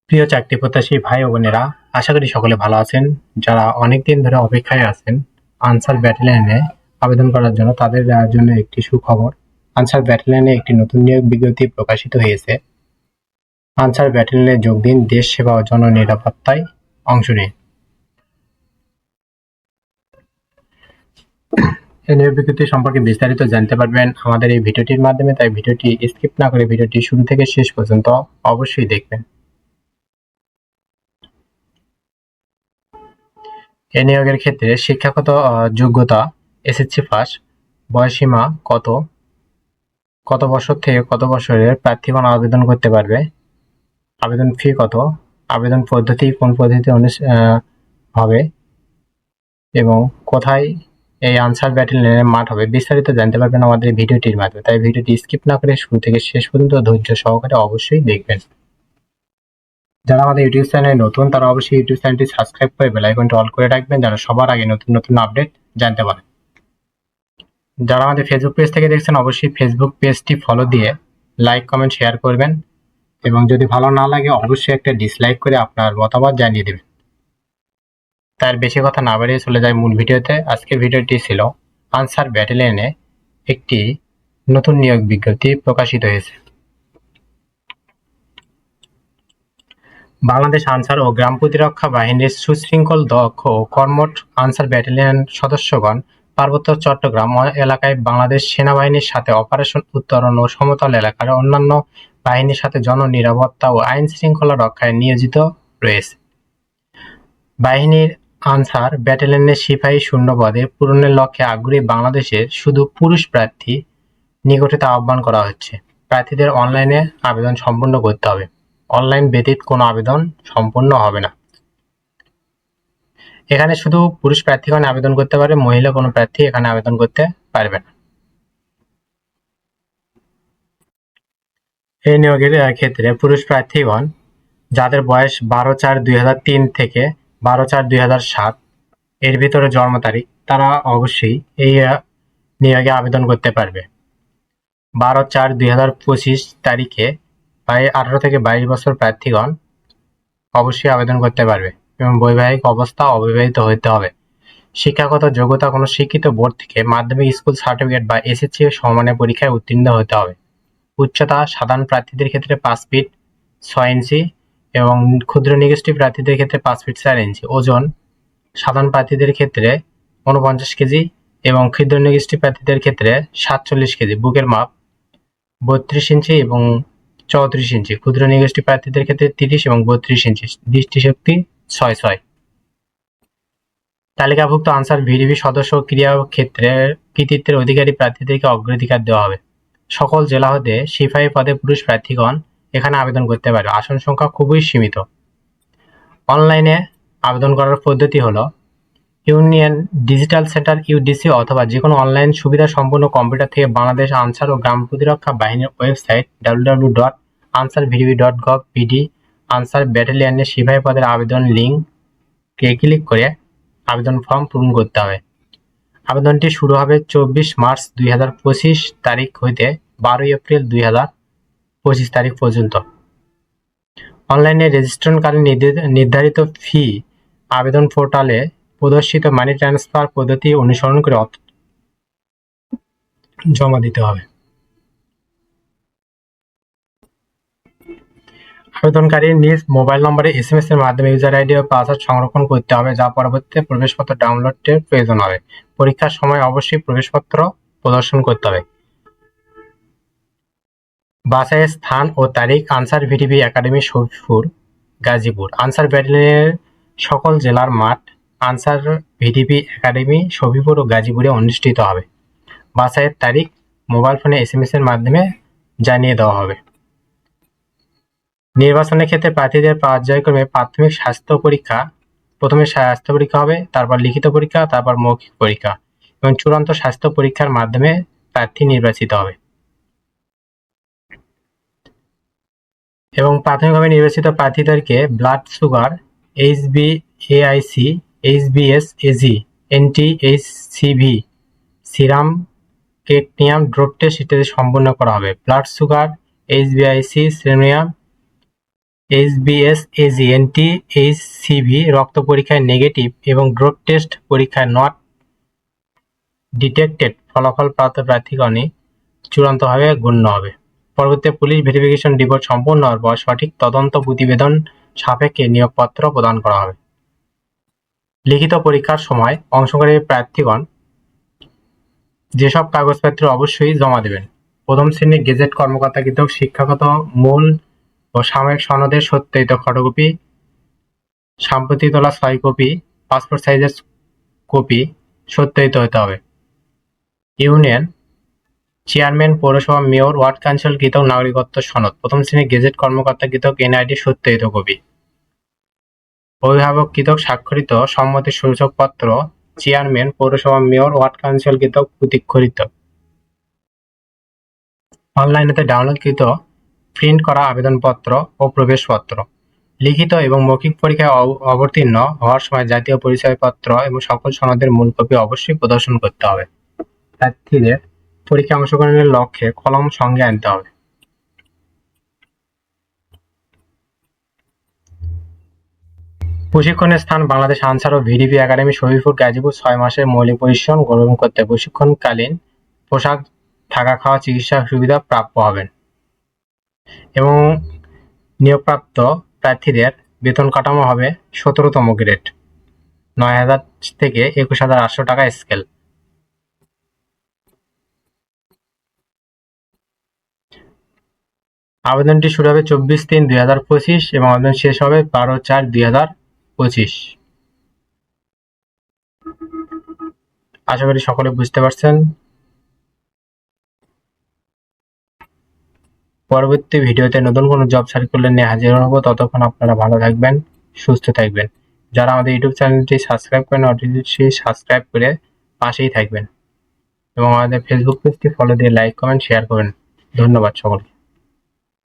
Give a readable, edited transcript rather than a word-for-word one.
প্রিয় চাকরি প্রত্যাশী ভাই ও বোনেরা, আশা করি সকলে ভালো আছেন। যারা অনেকদিন ধরে অপেক্ষায় আছেন আনসার ব্যাটালিয়নে আবেদন করার জন্য, তাদের জন্য একটি সুখবর। আনসার ব্যাটালিয়নে একটি নতুন নিয়োগ বিজ্ঞপ্তি প্রকাশিত হয়েছে। আনসার ব্যাটালিয়নে যোগ দিন, দেশ সেবা ও জননিরাপত্তায় অংশ নিন। এই নিয়োগ বিজ্ঞপ্তি সম্পর্কে বিস্তারিত জানতে পারবেন আমাদের এই ভিডিওটির মাধ্যমে, তাই ভিডিওটি স্কিপ না করে ভিডিওটি শুরু থেকে শেষ পর্যন্ত অবশ্যই দেখবেন। এই নিয়োগের ক্ষেত্রে শিক্ষাগত যোগ্যতা এসএসসি পাস। বয়সীমা কত বছর থেকে কত বছরের প্রার্থীগণ আবেদন করতে পারবে, আবেদন ফি কত, আবেদন পদ্ধতি কোন পদ্ধতি হবে এবং কোথায় এই আনসার ব্যাটালিয়নের মাঠ হবে, বিস্তারিত জানতে পারবেন আমাদের ভিডিওটির মাধ্যমে। তাই ভিডিওটি স্কিপ না করে শুরু থেকে শেষ পর্যন্ত ধৈর্য সহকারে অবশ্যই দেখবেন। যারা আমাদের ইউটিউব চ্যানেলে নতুন, তারা অবশ্যই ইউটিউব চ্যানেলটি সাবস্ক্রাইব করে বেল আইকনটি অল করে রাখবেন, যেন সবার আগে নতুন নতুন আপডেট জানতে পারেন। যারা আমাদের ফেসবুক পেজ থেকে দেখছেন, অবশ্যই ফেসবুক পেজটি ফলো দিয়ে লাইক কমেন্ট শেয়ার করবেন এবং যদি ভালো না লাগে অবশ্যই একটা ডিসলাইক করে আপনার মতামত জানিয়ে দেবেন। তার বেশি কথা না বাড়িয়ে চলে যায় মূল ভিডিওতে। আজকের ভিডিওটি ছিল আনসার ব্যাটালিয়নে একটি নতুন নিয়োগ বিজ্ঞপ্তি প্রকাশিত হয়েছে। বাংলাদেশ আনসার ও গ্রাম প্রতিরক্ষা বাহিনীর সুশৃঙ্খল, দক্ষ ও কর্মঠ আনসার ব্যাটালিয়ন সদস্যগণ পার্বত্য চট্টগ্রাম এলাকায় বাংলাদেশ সেনাবাহিনীর সাথে অপারেশন উত্তরণ ও সমতল এলাকার অন্যান্য বাহিনীর সাথে জননিরাপত্তা ও আইন শৃঙ্খলা রক্ষায় নিয়োজিত রয়েছে। বাহিনীর আনসার ব্যাটালিয়নের সিপাহী শূন্য পদে পূরণের লক্ষ্যে আগ্রহী বাংলাদেশের শুধু পুরুষ প্রার্থী নিকটে আহ্বান করা হচ্ছে। প্রার্থীদের অনলাইনে আবেদন সম্পূর্ণ করতে হবে। অনলাইন ব্যতীত কোনো আবেদন সম্পূর্ণ হবে না। এখানে শুধু পুরুষ প্রার্থীগণ আবেদন করতে পারে, মহিলা কোনো প্রার্থী এখানে আবেদন করতে পারবে না। এই নিয়োগের ক্ষেত্রে পুরুষ প্রার্থীগণ যাদের বয়স 12/4/2003 থেকে 12/4/2007 এর ভিতরে জন্ম তারিখ, তারা অবশ্যই এই নিয়োগে আবেদন করতে পারবে। 12/4/2025 তারিখে 18 থেকে 22 বছর প্রার্থীগণ অবশ্যই আবেদন করতে পারবে এবং বৈবাহিক অবস্থা অবিবাহিত হতে হবে। শিক্ষাগত যোগ্যতা কোনো শিক্ষিত বোর্ড থেকে মাধ্যমিক স্কুল সার্টিফিকেট বা এসএসসি সমমানের পরীক্ষায় উত্তীর্ণ হতে হবে। উচ্চতা সাধারণ প্রার্থীদের ক্ষেত্রে 5 ফিট 6 ইঞ্চি এবং ক্ষুদ্র নিগোষ্ঠী প্রার্থীদের ক্ষেত্রে 5 ফিট 4 ইঞ্চি। ওজন সাধারণ প্রার্থীদের ক্ষেত্রে 49 কেজি এবং ক্ষুদ্র নিগোষ্ঠী প্রার্থীদের ক্ষেত্রে 47 কেজি। বুকের মাপ 32 ইঞ্চি এবং 34 ইঞ্চি। ক্ষুদ্র নিগোষ্ঠী প্রার্থীদের ক্ষেত্রে 30 এবং 32 ইঞ্চি। দৃষ্টিশক্তি 6/6। তালিকাভুক্ত আনসার ভিডিপি সদস্য ক্রীড়া ক্ষেত্রে কৃতিত্বের অধিকারী প্রার্থীদেরকে অগ্রাধিকার দেওয়া হবে। সকল জেলা হতে সিপাহী পদে পুরুষ প্রার্থীগণ এখানে আবেদন করতে পারে। আসন সংখ্যা খুবই সীমিত। অনলাইনে আবেদন করার পদ্ধতি হলো ইউনিয়ন ডিজিটাল সেন্টার ইউডিসি অথবা যে কোনো অনলাইন সুবিধা সম্পন্ন কম্পিউটার থেকে বাংলাদেশ আনসার ও গ্রাম প্রতিরক্ষা বাহিনীর ওয়েবসাইট www.ansarvdb.gov.bd আনসার ব্যাটালিয়নের সিপাহী পদের আবেদন লিঙ্কে ক্লিক করে আবেদন ফর্ম পূরণ করতে হবে। আবেদনটি শুরু হবে 24 মার্চ 2025 তারিখ হইতে 12 এপ্রিল 2025 তারিখ পর্যন্ত। অনলাইনে রেজিস্ট্রেশনকালীন নির্ধারিত ফি আবেদন পোর্টালে প্রদর্শিত মানি ট্রান্সফার পদ্ধতি অনুসরণ করে জমা দিতে হবে। আবেদনকারী নিজ মোবাইল নম্বরে এসএমএস এর মাধ্যমে ইউজার আইডি ও পাসওয়ার্ড সংরক্ষণ করতে হবে, যা পরবর্তীতে প্রবেশপত্র ডাউনলোডের প্রয়োজন হবে। পরীক্ষার সময় অবশ্যই প্রবেশপত্র প্রদর্শন করতে হবে। বাছাইয়ের স্থান ও তারিখ আনসার ভিডিপি একাডেমি শফিপুর, গাজীপুর। আনসার ব্যাটালিয়নের সকল জেলার মাঠ আনসার ভিডিপি একাডেমি শফিপুর ও গাজীপুরে অনুষ্ঠিত হবে। বাছাইয়ের তারিখ মোবাইল ফোনে এসএমএস এর মাধ্যমে জানিয়ে দেওয়া হবে। নির্বাচনের ক্ষেত্রে প্রার্থীদের পর্যায়ক্রমে প্রাথমিক স্বাস্থ্য পরীক্ষা, প্রথমে স্বাস্থ্য পরীক্ষা হবে, তারপর লিখিত পরীক্ষা, তারপর মৌখিক পরীক্ষা এবং চূড়ান্ত স্বাস্থ্য পরীক্ষার মাধ্যমে প্রার্থী নির্বাচিত হবে। এবং প্রাথমিকভাবে নির্বাচিত প্রার্থীদেরকে blood sugar, HbA1c, HbS-AG, NT-hCV, serum creatinine drop test ইত্যাদি সম্পন্ন করা হবে। Blood sugar, HbA1c, সেমিয়াম HbS-Ag, NT-HCV রক্ত পরীক্ষায় নেগেটিভ এবং ড্রপ টেস্ট পরীক্ষায় নট ডিটেক্টেড ফলাফল প্রাপ্ত প্রার্থীগণই চূড়ান্তভাবে গণ্য হবে। পরবর্তীতে পুলিশ ভেরিফিকেশন রিপোর্ট সম্পূর্ণ হওয়ার পর সঠিক তদন্ত প্রতিবেদন সাপেক্ষে নিয়োগপত্র প্রদান করা হবে। লিখিত পরীক্ষার সময় অংশগ্রহণকারী প্রার্থীগণ যেসব কাগজপত্র অবশ্যই জমা দেবেন: প্রথম শ্রেণীর গেজেট কর্মকর্তা কর্তৃক শিক্ষাগত মূল ও সাময়িক সনদের সত্যায়িত ফটোকপি, সাম্প্রতিক তোলা 6 কপি, পাসপোর্ট সাইজের কপি সত্যায়িত হতে হবে। ইউনিয়ন চেয়ারম্যান, পৌরসভা মেয়র, ওয়ার্ড কাউন্সিল কৃতক নাগরিকত্ব সনদ, প্রথম শ্রেণীর গেজেট কর্মকর্তা কৃতক এনআইডি সত্যায়িত কপি, অভিভাবক কৃতক স্বাক্ষরিত সম্মতির সূচকপত্র, চেয়ারম্যান, পৌরসভা মেয়র, ওয়ার্ড কাউন্সিল কৃতক প্রতীক্ষরিত অনলাইনেতে ডাউনলোডকৃত প্রিন্ট করা আবেদনপত্র ও প্রবেশপত্র, লিখিত এবং মৌখিক পরীক্ষায় অবতীর্ণ হওয়ার সময় জাতীয় পরিচয়পত্র এবং সকল সনদের মূল কপি অবশ্যই প্রদর্শন করতে হবে। প্রার্থীদের পরীক্ষায় অংশগ্রহণের লক্ষ্যে কলম সঙ্গে আনতে হবে। প্রশিক্ষণের স্থান: বাংলাদেশ আনসার ও ভিডিপি একাডেমি, শরীফপুর, গাজীপুর। 6 মাসের মৌলিক প্রশিক্ষণ গ্রহণ করতে প্রশিক্ষণকালীন পোশাক, থাকা, খাওয়া, চিকিৎসা সুবিধা প্রাপ্য হবেন এবং নিয়োগপ্রাপ্ত প্রার্থীদের বেতন কাঠামো হবে 17তম গ্রেড, 9,000 থেকে 21,800 টাকা স্কেল। আবেদনটি শুরু হবে 24/3/2025 এবং আবেদন শেষ হবে 12/4/2025। আশা করি সকলে বুঝতে পারছেন। পরবর্তী ভিডিওতে নতুন কোনো জব সার্কুলার নিয়ে হাজির হব। ততক্ষণ আপনারা ভালো থাকবেন, সুস্থ থাকবেন। যারা আমাদের ইউটিউব চ্যানেলটি সাবস্ক্রাইব করেন অবশ্যই সাবস্ক্রাইব করে পাশেই থাকবেন এবং আমাদের ফেসবুক পেজটি ফলো দিয়ে লাইক, কমেন্ট, শেয়ার করবেন। ধন্যবাদ সকলকে।